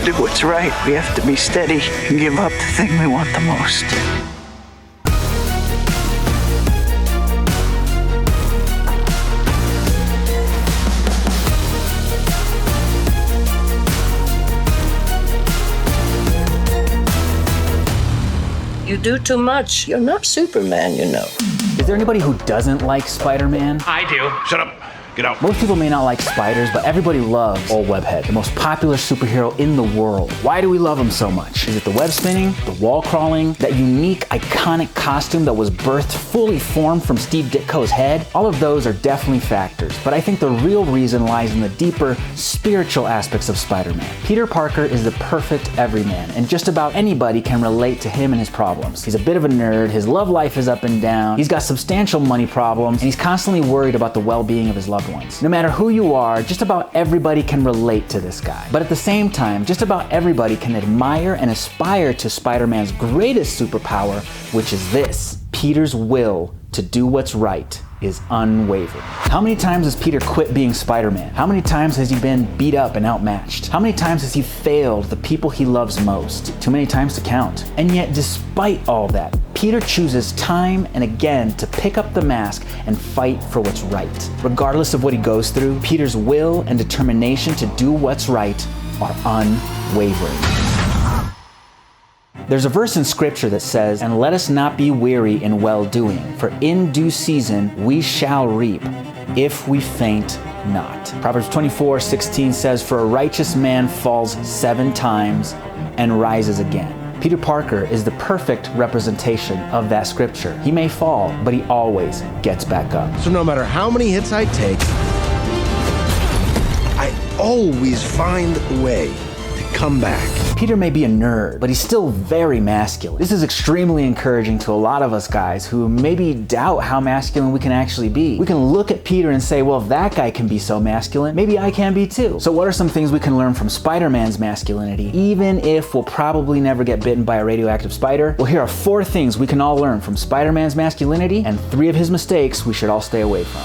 To do what's right, we have to be steady and give up the thing we want the most. You do too much. You're not Superman, you know. Is there anybody who doesn't like Spider-Man? I do. Shut up. Get out. Most people may not like spiders, but everybody loves Old Webhead, the most popular superhero in the world. Why do we love him so much? Is it the web spinning, the wall crawling, that unique, iconic costume that was birthed fully formed from Steve Ditko's head? All of those are definitely factors, but I think the real reason lies in the deeper, spiritual aspects of Spider-Man. Peter Parker is the perfect everyman, and just about anybody can relate to him and his problems. He's a bit of a nerd, his love life is up and down, he's got substantial money problems, and he's constantly worried about the well-being of his loved ones. No matter who you are, just about everybody can relate to this guy. But at the same time, just about everybody can admire and aspire to Spider-Man's greatest superpower, which is this: Peter's will to do what's right is unwavering. How many times has Peter quit being Spider-Man? How many times has he been beat up and outmatched? How many times has he failed the people he loves most? Too many times to count. And yet, despite all that, Peter chooses time and again to pick up the mask and fight for what's right. Regardless of what he goes through, Peter's will and determination to do what's right are unwavering. There's a verse in scripture that says, "And let us not be weary in well-doing, for in due season we shall reap, if we faint not." Proverbs 24:16 says, "For a righteous man falls 7 times and rises again." Peter Parker is the perfect representation of that scripture. He may fall, but he always gets back up. So no matter how many hits I take, I always find a way to come back. Peter may be a nerd, but he's still very masculine. This is extremely encouraging to a lot of us guys who maybe doubt how masculine we can actually be. We can look at Peter and say, well, if that guy can be so masculine, maybe I can be too. So what are some things we can learn from Spider-Man's masculinity, even if we'll probably never get bitten by a radioactive spider? Well, here are 4 things we can all learn from Spider-Man's masculinity, and 3 of his mistakes we should all stay away from.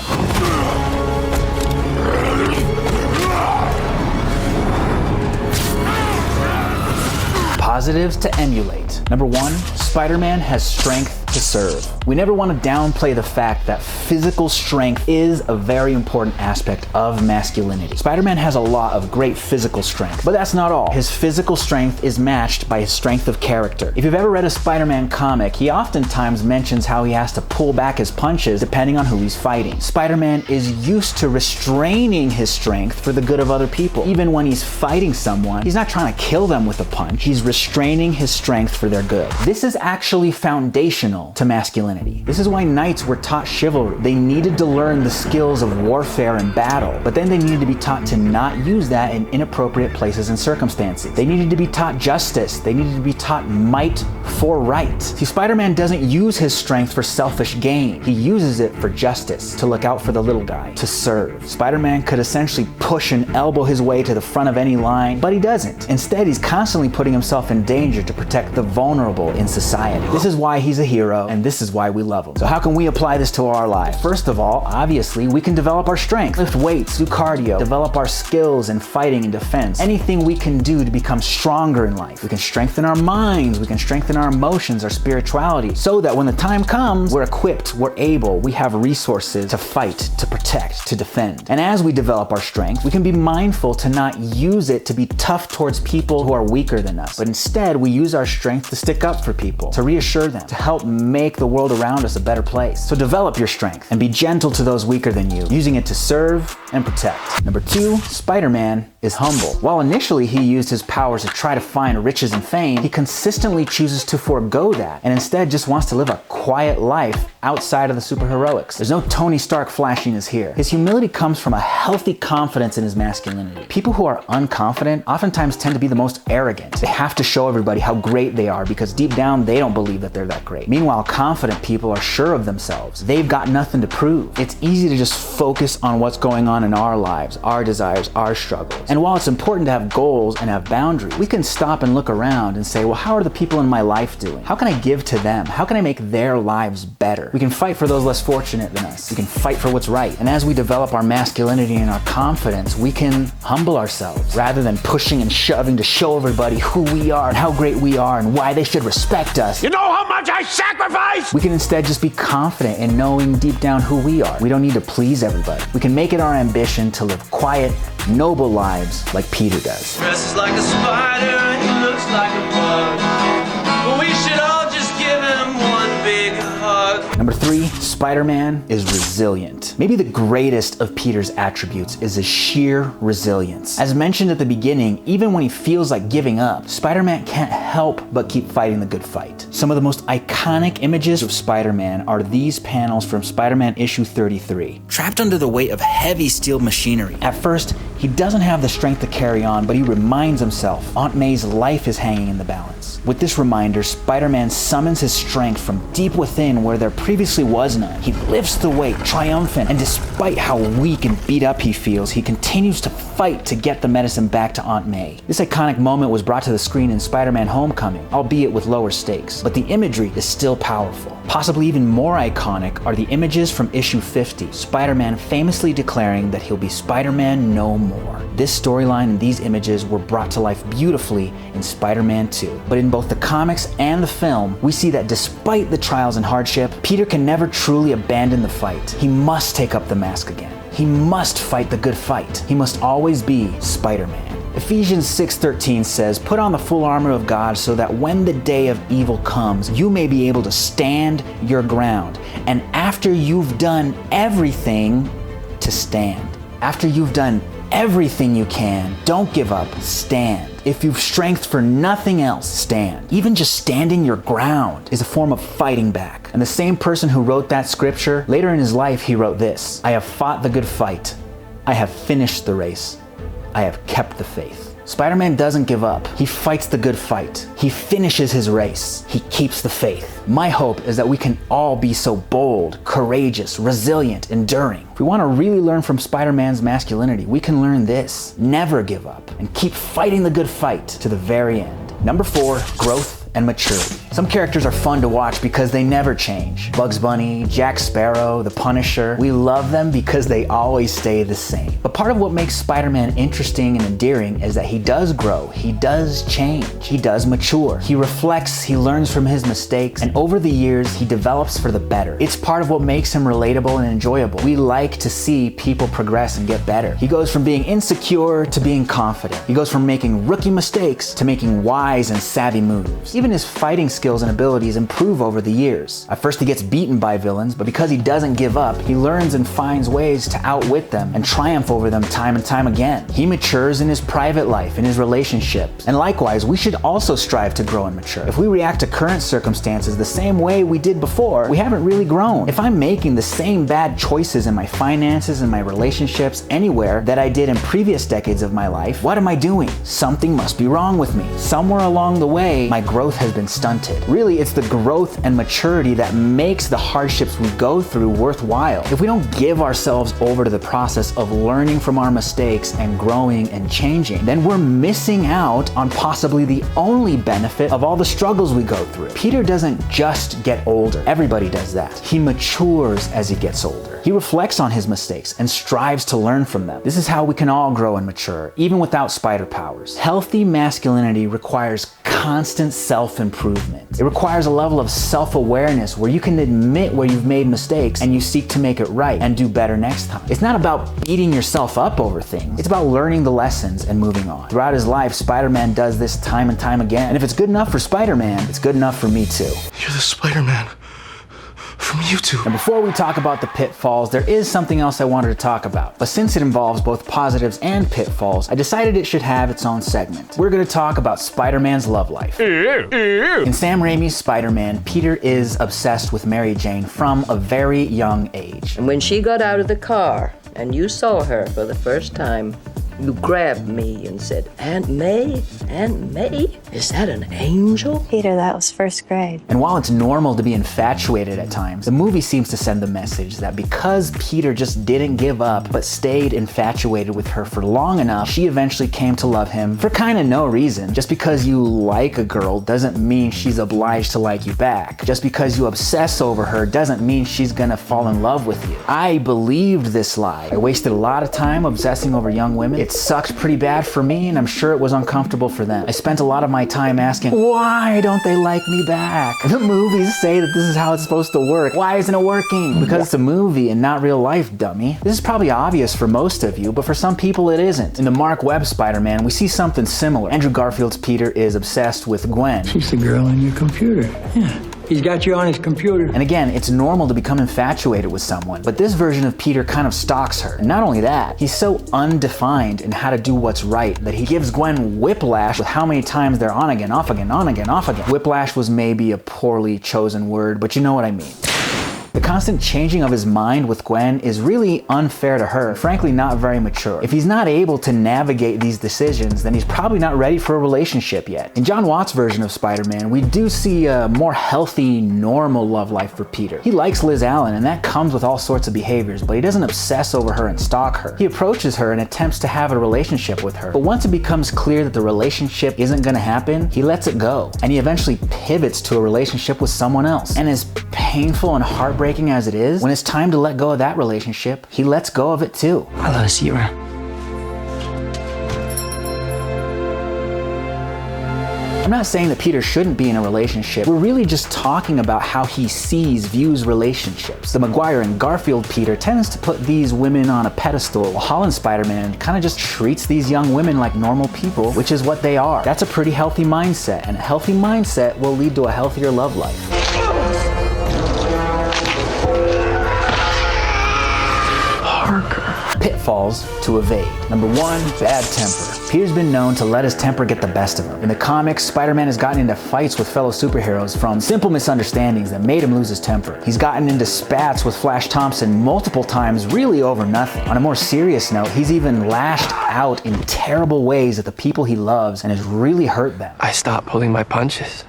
Positives to emulate. Number 1, Spider-Man has strength to serve. We never want to downplay the fact that physical strength is a very important aspect of masculinity. Spider-Man has a lot of great physical strength, but that's not all. His physical strength is matched by his strength of character. If you've ever read a Spider-Man comic, he oftentimes mentions how he has to pull back his punches depending on who he's fighting. Spider-Man is used to restraining his strength for the good of other people. Even when he's fighting someone, he's not trying to kill them with a punch. He's restraining his strength for their good. This is actually foundational to masculinity. This is why knights were taught chivalry. They needed to learn the skills of warfare and battle, but then they needed to be taught to not use that in inappropriate places and circumstances. They needed to be taught justice. They needed to be taught might for right. See, Spider-Man doesn't use his strength for selfish gain. He uses it for justice, to look out for the little guy, to serve. Spider-Man could essentially push and elbow his way to the front of any line, but he doesn't. Instead, he's constantly putting himself in danger to protect the vulnerable in society. This is why he's a hero, and this is why we love him. So how can we apply this to our life? First of all, obviously, we can develop our strength. Lift weights, do cardio, develop our skills in fighting and defense. Anything we can do to become stronger in life. We can strengthen our minds, we can strengthen our emotions, our spirituality, so that when the time comes, we're equipped, we're able, we have resources to fight, to protect, to defend. And as we develop our strength, we can be mindful to not use it to be tough towards people who are weaker than us, but instead we use our strength to stick up for people, to reassure them, to help make the world around us a better place. So develop your strength and be gentle to those weaker than you, using it to serve and protect. Number 2, Spider-Man is humble. While initially he used his powers to try to find riches and fame, he consistently chooses to forego that and instead just wants to live a quiet life outside of the superheroics. There's no Tony Stark flashiness here. His humility comes from a healthy confidence in his masculinity. People who are unconfident oftentimes tend to be the most arrogant. They have to show everybody how great they are because deep down they don't believe that they're that great. Meanwhile, confident people are sure of themselves. They've got nothing to prove. It's easy to just focus on what's going on in our lives, our desires, our struggles. And while it's important to have goals and have boundaries, we can stop and look around and say, well, how are the people in my life doing? How can I give to them? How can I make their lives better? We can fight for those less fortunate than us. We can fight for what's right. And as we develop our masculinity and our confidence, we can humble ourselves rather than pushing and shoving to show everybody who we are and how great we are and why they should respect us. You know how much I sacrifice? We can instead just be confident in knowing deep down who we are. We don't need to please everybody. We can make it our ambition to live quiet, noble lives like Peter does. Dresses like a spider and he looks like a bug. But we should all just give him one big hug. Number 3, Spider-Man is resilient. Maybe the greatest of Peter's attributes is his sheer resilience. As mentioned at the beginning, even when he feels like giving up, Spider-Man can't help but keep fighting the good fight. Some of the most iconic images of Spider-Man are these panels from Spider-Man issue 33. Trapped under the weight of heavy steel machinery. At first, he doesn't have the strength to carry on, but he reminds himself Aunt May's life is hanging in the balance. With this reminder, Spider-Man summons his strength from deep within where there previously was none. He lifts the weight, triumphant, and despite how weak and beat up he feels, he continues to fight to get the medicine back to Aunt May. This iconic moment was brought to the screen in Spider-Man Homecoming, albeit with lower stakes, but the imagery is still powerful. Possibly even more iconic are the images from issue 50, Spider-Man famously declaring that he'll be Spider-Man no more. This storyline and these images were brought to life beautifully in Spider-Man 2. But in both the comics and the film, we see that despite the trials and hardship, Peter can never truly abandon the fight. He must take up the mask again. He must fight the good fight. He must always be Spider-Man. Ephesians 6:13 says, "Put on the full armor of God so that when the day of evil comes, you may be able to stand your ground. And after you've done everything, to stand." After you've done everything you can, don't give up, stand. If you've strength for nothing else, stand. Even just standing your ground is a form of fighting back. And the same person who wrote that scripture, later in his life he wrote this, "I have fought the good fight. I have finished the race. I have kept the faith." Spider-Man doesn't give up. He fights the good fight. He finishes his race. He keeps the faith. My hope is that we can all be so bold, courageous, resilient, enduring. If we want to really learn from Spider-Man's masculinity, we can learn this. Never give up and keep fighting the good fight to the very end. Number 4, growth and maturity. Some characters are fun to watch because they never change. Bugs Bunny, Jack Sparrow, the Punisher. We love them because they always stay the same. But part of what makes Spider-Man interesting and endearing is that he does grow, he does change, he does mature. He reflects, he learns from his mistakes, and over the years, he develops for the better. It's part of what makes him relatable and enjoyable. We like to see people progress and get better. He goes from being insecure to being confident. He goes from making rookie mistakes to making wise and savvy moves. Even his fighting skills and abilities improve over the years. At first he gets beaten by villains, but because he doesn't give up, he learns and finds ways to outwit them and triumph over them time and time again. He matures in his private life, in his relationships. And likewise, we should also strive to grow and mature. If we react to current circumstances the same way we did before, we haven't really grown. If I'm making the same bad choices in my finances and my relationships anywhere that I did in previous decades of my life, what am I doing? Something must be wrong with me. Somewhere along the way, my growth has been stunted. Really, it's the growth and maturity that makes the hardships we go through worthwhile. If we don't give ourselves over to the process of learning from our mistakes and growing and changing, then we're missing out on possibly the only benefit of all the struggles we go through. Peter doesn't just get older. Everybody does that. He matures as he gets older. He reflects on his mistakes and strives to learn from them. This is how we can all grow and mature, even without spider powers. Healthy masculinity requires constant self-improvement. It requires a level of self-awareness where you can admit where you've made mistakes and you seek to make it right and do better next time. It's not about beating yourself up over things. It's about learning the lessons and moving on. Throughout his life, Spider-Man does this time and time again. And if it's good enough for Spider-Man, it's good enough for me too. You're the Spider-Man from YouTube. And before we talk about the pitfalls, there is something else I wanted to talk about. But since it involves both positives and pitfalls, I decided it should have its own segment. We're going to talk about Spider-Man's love life. In Sam Raimi's Spider-Man, Peter is obsessed with Mary Jane from a very young age. And when she got out of the car and you saw her for the first time, You grabbed me and said, Aunt May? Aunt May? Is that an angel? Peter, that was first grade. And while it's normal to be infatuated at times, the movie seems to send the message that because Peter just didn't give up, but stayed infatuated with her for long enough, she eventually came to love him for kind of no reason. Just because you like a girl doesn't mean she's obliged to like you back. Just because you obsess over her doesn't mean she's gonna fall in love with you. I believed this lie. I wasted a lot of time obsessing over young women. It sucked pretty bad for me, and I'm sure it was uncomfortable for them. I spent a lot of my time asking, why don't they like me back? The movies say that this is how it's supposed to work. Why isn't it working? Because it's a movie and not real life, dummy. This is probably obvious for most of you, but for some people it isn't. In the Mark Webb Spider-Man, we see something similar. Andrew Garfield's Peter is obsessed with Gwen. She's the girl in your computer. Yeah. He's got you on his computer. And again, it's normal to become infatuated with someone, but this version of Peter kind of stalks her. And not only that, he's so undefined in how to do what's right that he gives Gwen whiplash with how many times they're on again, off again, on again, off again. Whiplash was maybe a poorly chosen word, but you know what I mean. The constant changing of his mind with Gwen is really unfair to her, frankly not very mature. If he's not able to navigate these decisions, then he's probably not ready for a relationship yet. In John Watts' version of Spider-Man, we do see a more healthy, normal love life for Peter. He likes Liz Allen, and that comes with all sorts of behaviors, but he doesn't obsess over her and stalk her. He approaches her and attempts to have a relationship with her. But once it becomes clear that the relationship isn't gonna happen, he lets it go. And he eventually pivots to a relationship with someone else. And as painful and heartbreaking as it is, when it's time to let go of that relationship, he lets go of it too. I love to see you around. I'm not saying that Peter shouldn't be in a relationship. We're really just talking about how he views relationships. The Maguire and Garfield Peter tends to put these women on a pedestal, while Holland Spider-Man kind of just treats these young women like normal people, which is what they are. That's a pretty healthy mindset, and a healthy mindset will lead to a healthier love life. Pitfalls to evade. Number 1, bad temper. Peter's been known to let his temper get the best of him. In the comics, Spider-Man has gotten into fights with fellow superheroes from simple misunderstandings that made him lose his temper. He's gotten into spats with Flash Thompson multiple times, really over nothing. On a more serious note, he's even lashed out in terrible ways at the people he loves and has really hurt them. I stopped pulling my punches.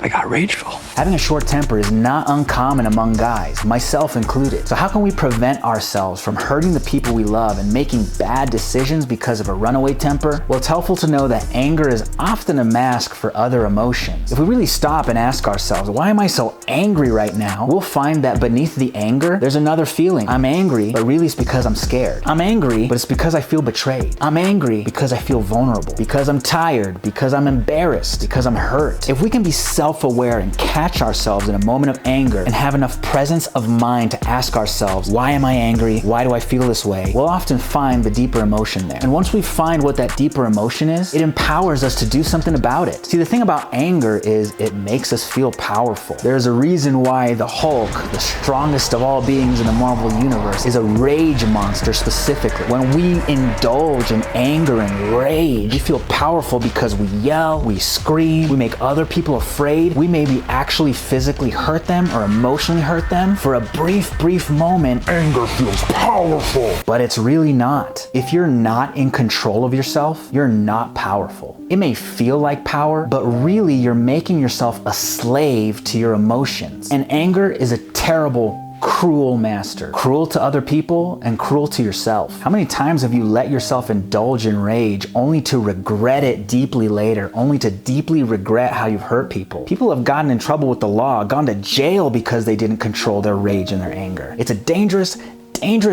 I got rageful. Having a short temper is not uncommon among guys, myself included. So how can we prevent ourselves from hurting the people we love and making bad decisions because of a runaway temper? Well, it's helpful to know that anger is often a mask for other emotions. If we really stop and ask ourselves, why am I so angry right now? We'll find that beneath the anger, there's another feeling. I'm angry, but really it's because I'm scared. I'm angry, but it's because I feel betrayed. I'm angry because I feel vulnerable, because I'm tired, because I'm embarrassed, because I'm hurt. If we can be self-aware and catch ourselves in a moment of anger and have enough presence of mind to ask ourselves, why am I angry? Why do I feel this way? We'll often find the deeper emotion there. And once we find what that deeper emotion is, it empowers us to do something about it. See, the thing about anger is it makes us feel powerful. There's a reason why the Hulk, the strongest of all beings in the Marvel Universe, is a rage monster specifically. When we indulge in anger and rage, we feel powerful because we yell, we scream, we make other people afraid. We maybe actually physically hurt them or emotionally hurt them. For a brief moment, anger feels powerful. But it's really not. If you're not in control of yourself, you're not powerful. It may feel like power, but really you're making yourself a slave to your emotions. And anger is a terrible, cruel master. Cruel to other people and cruel to yourself. How many times have you let yourself indulge in rage only to regret it deeply later, only to deeply regret how you've hurt people? People have gotten in trouble with the law, gone to jail because they didn't control their rage and their anger. It's a dangerous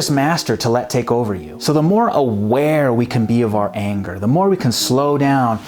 master to let take over you. So the more aware we can be of our anger, the more we can slow down,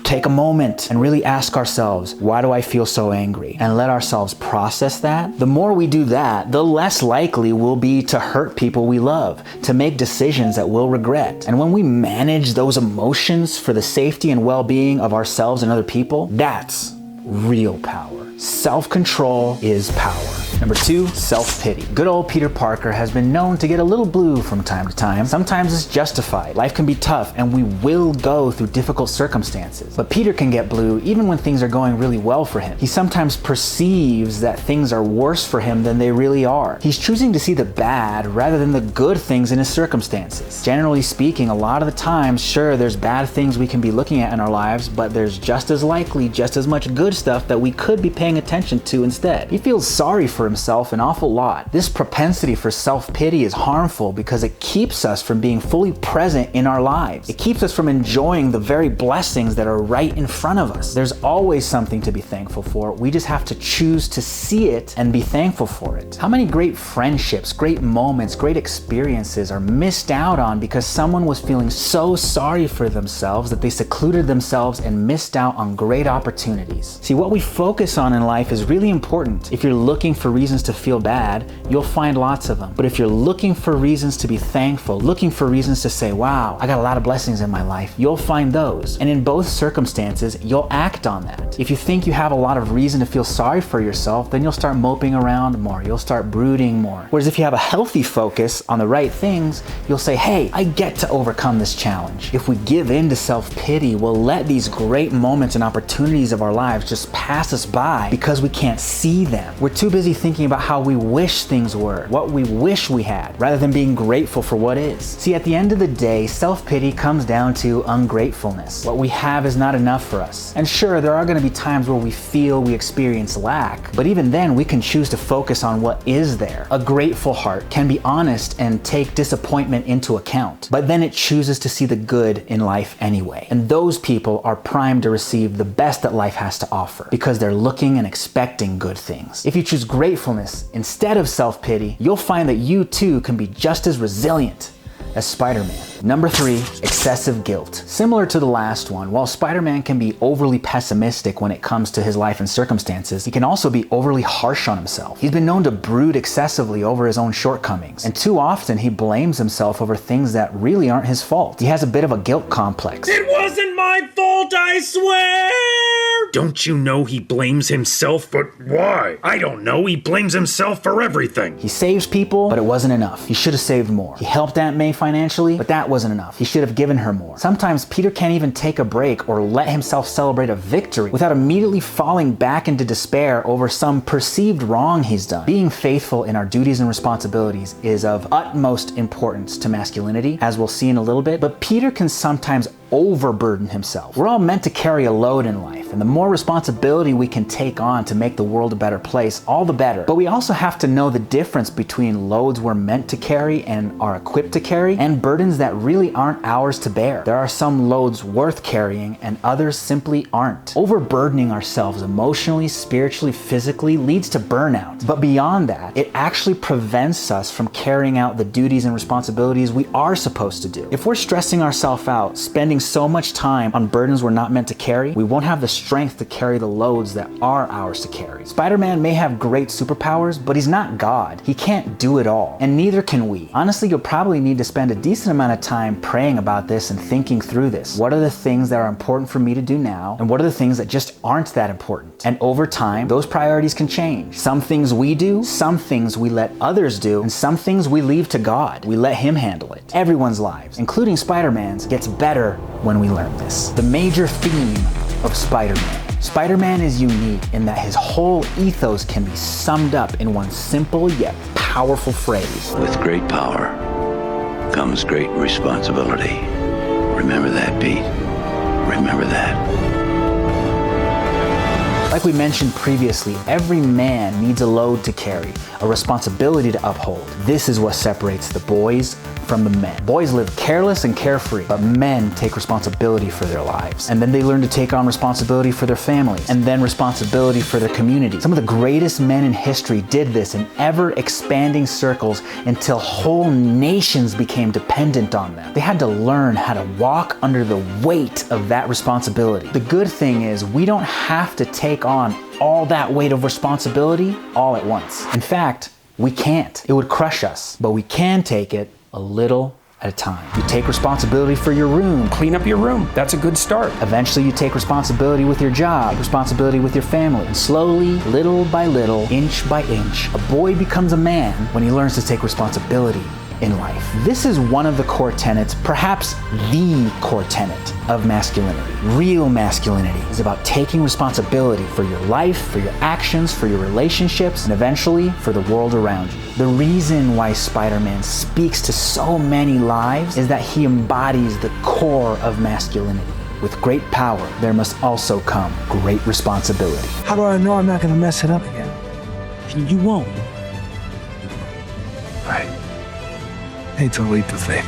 take a moment and really ask ourselves, why do I feel so angry? And let ourselves process that. The more we do that, the less likely we'll be to hurt people we love, to make decisions that we'll regret. And when we manage those emotions for the safety and well-being of ourselves and other people, that's real power. Self-control is power. Number 2, self-pity. Good old Peter Parker has been known to get a little blue from time to time. Sometimes it's justified. Life can be tough and we will go through difficult circumstances. But Peter can get blue even when things are going really well for him. He sometimes perceives that things are worse for him than they really are. He's choosing to see the bad rather than the good things in his circumstances. Generally speaking, a lot of the time, sure, there's bad things we can be looking at in our lives, but there's just as likely just as much good stuff that we could be paying attention to instead. He feels sorry for himself an awful lot. This propensity for self-pity is harmful because it keeps us from being fully present in our lives. It keeps us from enjoying the very blessings that are right in front of us. There's always something to be thankful for. We just have to choose to see it and be thankful for it. How many great friendships, great moments, great experiences are missed out on because someone was feeling so sorry for themselves that they secluded themselves and missed out on great opportunities. See, what we focus on in life is really important. If you're looking for reasons to feel bad, you'll find lots of them. But if you're looking for reasons to be thankful, looking for reasons to say, wow, I got a lot of blessings in my life, you'll find those. And in both circumstances, you'll act on that. If you think you have a lot of reason to feel sorry for yourself, then you'll start moping around more. You'll start brooding more. Whereas if you have a healthy focus on the right things, you'll say, hey, I get to overcome this challenge. If we give in to self-pity, we'll let these great moments and opportunities of our lives just pass us by because we can't see them. We're too busy thinking about how we wish things were, what we wish we had, rather than being grateful for what is. See, at the end of the day, self-pity comes down to ungratefulness. What we have is not enough for us. And sure, there are going to be times where we feel we experience lack, but even then we can choose to focus on what is there. A grateful heart can be honest and take disappointment into account, but then it chooses to see the good in life anyway. And those people are primed to receive the best that life has to offer because they're looking and expecting good things. If you choose gratefulness instead of self-pity, you'll find that you too can be just as resilient as Spider-Man. Number 3, excessive guilt. Similar to the last one, while Spider-Man can be overly pessimistic when it comes to his life and circumstances, he can also be overly harsh on himself. He's been known to brood excessively over his own shortcomings, and too often he blames himself over things that really aren't his fault. He has a bit of a guilt complex. It wasn't my fault, I swear! Don't you know he blames himself? But why? I don't know. He blames himself for everything. He saves people, but it wasn't enough. He should have saved more. He helped Aunt May financially, but that wasn't enough. He should have given her more. Sometimes Peter can't even take a break or let himself celebrate a victory without immediately falling back into despair over some perceived wrong he's done. Being faithful in our duties and responsibilities is of utmost importance to masculinity, as we'll see in a little bit, but Peter can sometimes overburden himself. We're all meant to carry a load in life, and the more responsibility we can take on to make the world a better place, all the better. But we also have to know the difference between loads we're meant to carry and are equipped to carry, and burdens that really aren't ours to bear. There are some loads worth carrying, and others simply aren't. Overburdening ourselves emotionally, spiritually, physically leads to burnout. But beyond that, it actually prevents us from carrying out the duties and responsibilities we are supposed to do. If we're stressing ourselves out, spending so much time on burdens we're not meant to carry, we won't have the strength to carry the loads that are ours to carry. Spider-Man may have great superpowers, but he's not God. He can't do it all, and neither can we. Honestly, you'll probably need to spend a decent amount of time praying about this and thinking through this. What are the things that are important for me to do now, and what are the things that just aren't that important? And over time, those priorities can change. Some things we do, some things we let others do, and some things we leave to God. We let Him handle it. Everyone's lives, including Spider-Man's, gets better when we learn this. The major theme of Spider-Man. Spider-Man is unique in that his whole ethos can be summed up in one simple yet powerful phrase. With great power comes great responsibility. Remember that, Pete. Remember that. Like we mentioned previously, every man needs a load to carry, a responsibility to uphold. This is what separates the boys from the men. Boys live careless and carefree, but men take responsibility for their lives. And then they learn to take on responsibility for their families, and then responsibility for their community. Some of the greatest men in history did this in ever-expanding circles until whole nations became dependent on them. They had to learn how to walk under the weight of that responsibility. The good thing is, we don't have to take on all that weight of responsibility all at once. In fact, we can't. It would crush us, but we can take it a little at a time. You take responsibility for your room. Clean up your room. That's a good start. Eventually you take responsibility with your job, responsibility with your family. And slowly, little by little, inch by inch, a boy becomes a man when he learns to take responsibility in life. This is one of the core tenets, perhaps the core tenet of masculinity. Real masculinity is about taking responsibility for your life, for your actions, for your relationships, and eventually for the world around you. The reason why Spider-Man speaks to so many lives is that he embodies the core of masculinity. With great power, there must also come great responsibility. How do I know I'm not gonna mess it up again? You won't. I hate to leap the faith.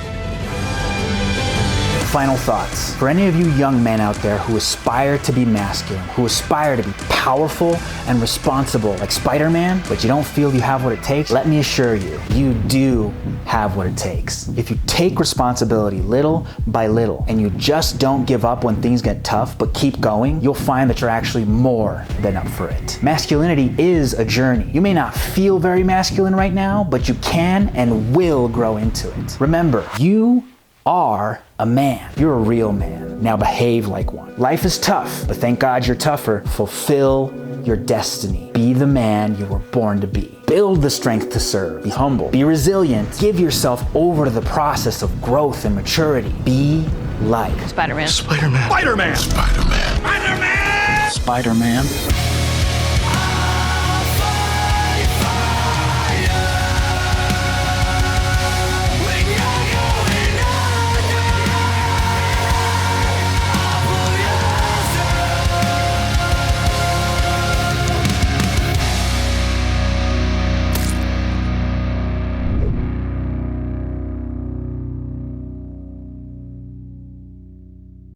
Final thoughts. For any of you young men out there who aspire to be masculine, who aspire to be powerful and responsible like Spider-Man, but you don't feel you have what it takes, let me assure you, you do have what it takes. If you take responsibility little by little and you just don't give up when things get tough, but keep going, you'll find that you're actually more than up for it. Masculinity is a journey. You may not feel very masculine right now, but you can and will grow into it. Remember, you are a man. You're a real man. Now behave like one. Life is tough, but thank God you're tougher. Fulfill your destiny. Be the man you were born to be. Build the strength to serve. Be humble. Be resilient. Give yourself over to the process of growth and maturity. Be like Spider-Man. Spider-Man. Spider-Man! Spider-Man. Spider-Man! Spider-Man.